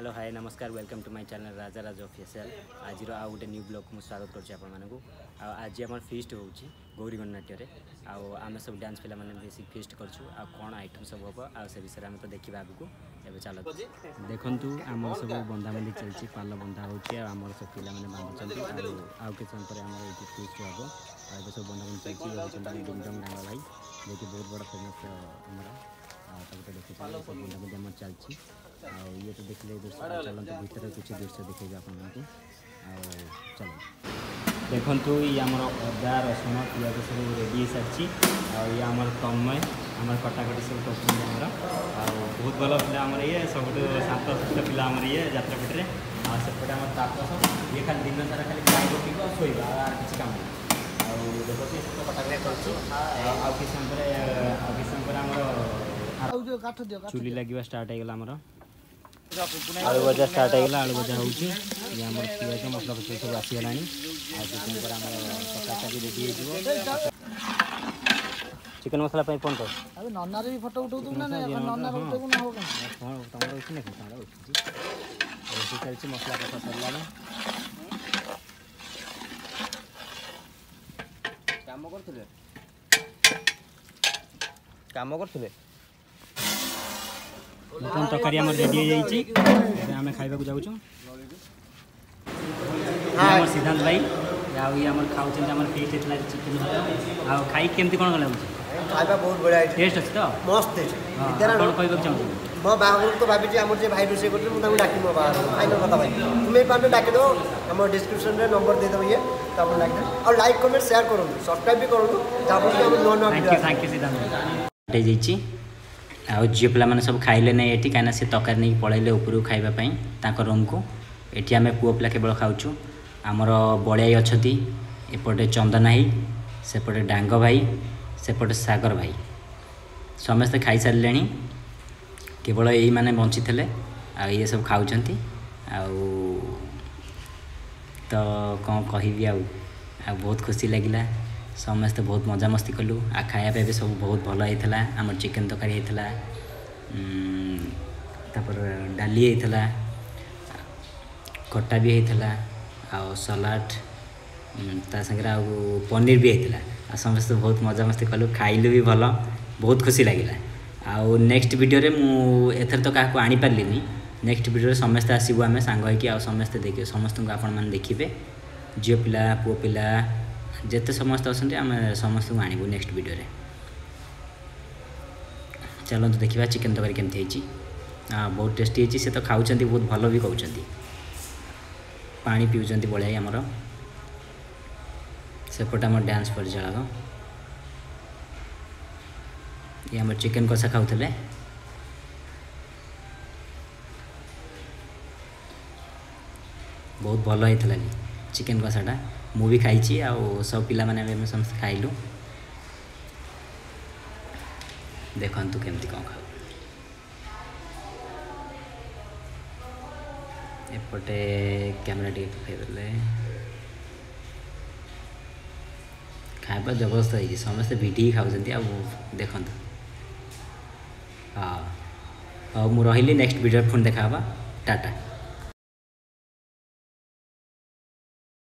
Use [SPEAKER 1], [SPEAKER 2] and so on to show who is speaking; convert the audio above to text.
[SPEAKER 1] Hello hi नमस्कार welcome to my channel Raja Raj official. आज आउ गोटे न्यू ब्लॉग को स्वागत करूँ। आज आम फीस्ट हो गौरीगण नाट्य आम सब डांस पिला माने बेसिक फीस्ट करूँ कौन आइटम सब हम आ से विषय में तो देखा आगू एवं चल देखूँ आम सब बंधाबंधी चलती पाल बंधा होम सब पिला बांधुंट आउ कि समय पर आम ये फीस्ट हम आ सब बंधाबंधी चलती डिंगडंग डांग भाई देखिए बहुत बड़ा फेमस आमर देखिए सब बंधाबंधी आम चलती ये तो देखिए दृश्य चलते भीतर कुछ दृश्य देखेगा आपको चलो देखु ये आम अदा रसुण पिज सब रेडी सारी ये आम तन्मय आम कटाकटी सब कर बहुत भल पिला ये सब शांत शिष्ट पिला ये जात्रापेटे सेपटे आम तापस ये खाली दिन सारा खाली खाइब पीब शोब किसी काम देखिए सब कटाकटी कर चुली लगे स्टार्ट होगा आलू भजा स्टार्ट होगा आलू भजा हो पिज मसला फसला सब आसीगला तकाटा भी रेडी चिकन मसला फोन कर
[SPEAKER 2] ननार भी फोटो उठाऊ ना ननार उठाऊ ना हो
[SPEAKER 1] तुम उठी चलती मसला कसा सरला काम करते मटन तकारी आम रेडी हो आम खाइबा जाऊँ सिद्धांत भाई आम खाऊँ टेस्ट होता चिकेन भात खाई केमती कौन लगुच
[SPEAKER 2] खाଇବା बहुत बढ़िया
[SPEAKER 1] टेस्ट अच्छी तो
[SPEAKER 2] मस्त
[SPEAKER 1] कौन कहना चाहूँ
[SPEAKER 2] मो बाहर तो भाभी आम जो भाई रोसे कर डाक मो बाहर फाइनल कथा भाई तुम्हें पार्ट डाक दो आम डिस्क्रिप्शन में नंबर देदेव ये तो आप डाक और लाइक कमेंट शेयर करूँ सब्सक्राइब भी करूँ जहाँ नुआ नुआ
[SPEAKER 1] थैंक यू सिद्धांत आउ झील पे सब खाइले ना ये कहीं सी तरकारी नहीं पलैले उपरକୁ खाइबापी रूम को ये आम पुओ पिला केवल खाऊँ आमर बड़ियाई अच्छा एपटे चंदना भाई सेपटे डांग भाई सेपटे सागर भाई समस्ते खाई सारे केवल यही मैंने बंची थे ये सब खाऊँ तो कौन कहि आ बहुत खुशी लगिला समस्ते बहुत मजा मस्ती कलु आ खाया भी सब बहुत भल होता आम चिकेन तकारी होता डाली होता खट्टा भी होता आ सलाड ता संगे आ पनीर भी होता समस्ते बहुत मजा मस्ती कलु खाइलु भी भल बहुत खुशी लगिला आउ नेक्स्ट वीडियो रे मु एथर तो क्या आनी पारलिनी नेक्स्ट वीडियो समस्ते आसबू आम सांग हो समस्ते देखिए समस्त को आपण मैंने देखिए झील पिला पुओ पिला जिते समस्त अच्छा आम समस्त को आणबू नेक्स्ट वीडियो रे चलते देखा चिकेन तकारी केमती बहुत टेस्टी है से तो खाऊँ बहुत भल भी कहते पानी पीउं बड़िया आमर सेपटे आम डांस परिचालक ये आम चिकेन कषा खाऊले बहुत भल होता चिकेन कषाटा मु भी खाई आउ सब पिला माने समस्त खाइलु देखंतु केमती कौन खाऊ एपटे कैमरा टे पकईदे खाଇବା जबरदस्त है समस्ते भिडी खाऊँ देखु हाँ हाँ मुझे रही नेक्स्ट वीडियो पुणी देखा टाटा।